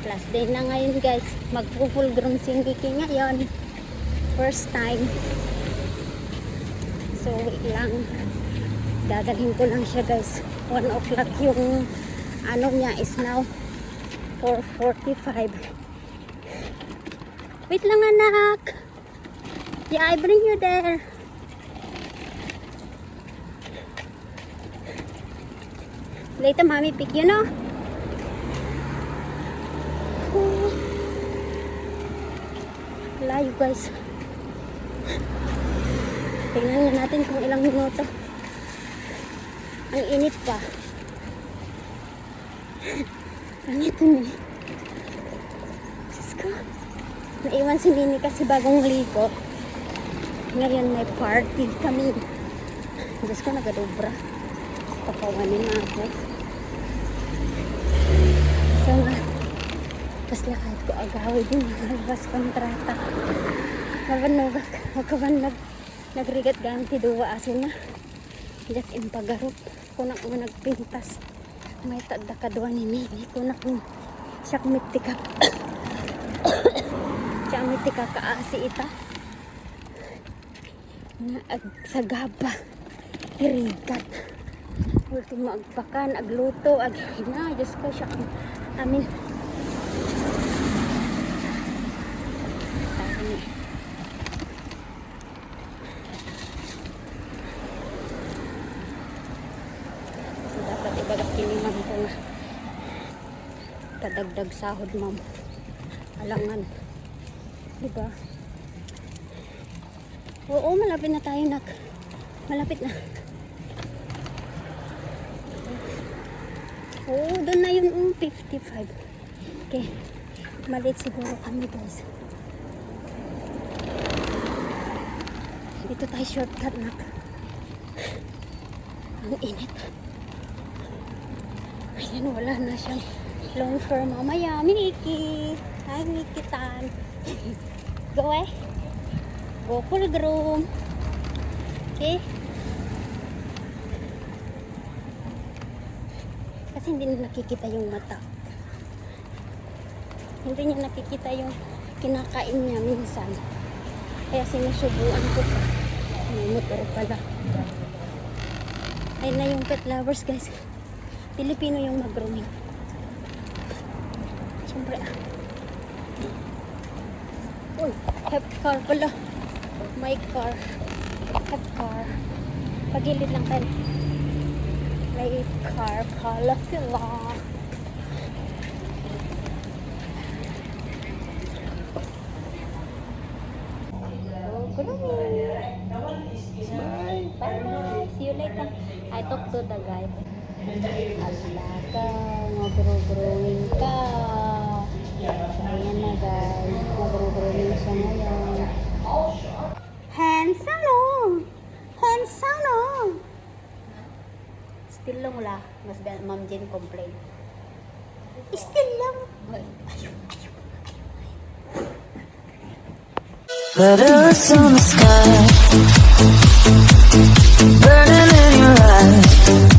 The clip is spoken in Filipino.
Last day na ngayon guys. Mag-full grown si Nikki ngayon. First time. So wait lang. Dadalhin ko lang siya guys. 1 o'clock yung ano niya is now 4:45. Wait lang anak. Yeah, I bring you there. Later mommy pick you no? Layo guys. Tingnan na natin kung ilang minuto. Ang init pa. Ang ito ni. Diyos ko. Naiwan si Nini kasi bagong ligo. Ngayon may party kami. Diyos ko nagadobra. Papawanin na ako. So nga. Tapos lakad ko agawi din. Nagbas kontrata. Magkaban nagrigat ganti duwa asin na. Jak impagarot. Kunak mo nagpintas. May tadda kadwa ni Mimi. Kunak mo. Siyak mitikak. Siyak mitikak kaasi ita. Na sa gaba. Irigat. Ultimo agpakan, agluto, aghina. Diyos ko siya. Amin. So dapat ibagak kiniman ko nga. Kadagdag sahod ma'am. Alangan. Diba? Oo, malapit na tayo nak. Malapit na. Oo, doon na yung 55. Okay. Malit siguro kami guys. Dito tayo shortcut nak. Ang init. Ayan, wala na siyang long fur mamaya. Miki. Hi Miki tan. Go eh. Go full groom. Okay. Kasi hindi na nakikita yung mata. Hindi niya nakikita yung kinakain niya minsan. Kaya sinusubuan ko pa. May motor pala. Ayun na yung pet lovers guys. Pilipino yung mag-grooming. Siyempre uy, have car pala. My car. Have car. Pagilid lang tayo. May car pala sila. Bye. See you later. I talk to the guy. Ala ka, mag-grooming ka. Ayan na guys, mag-grooming siya ngayon. Handsome! Handsome! Still lang wala. Mas Ma'am Jen complain. Still lang. Ayun. Letters on the sky, burning in your eyes.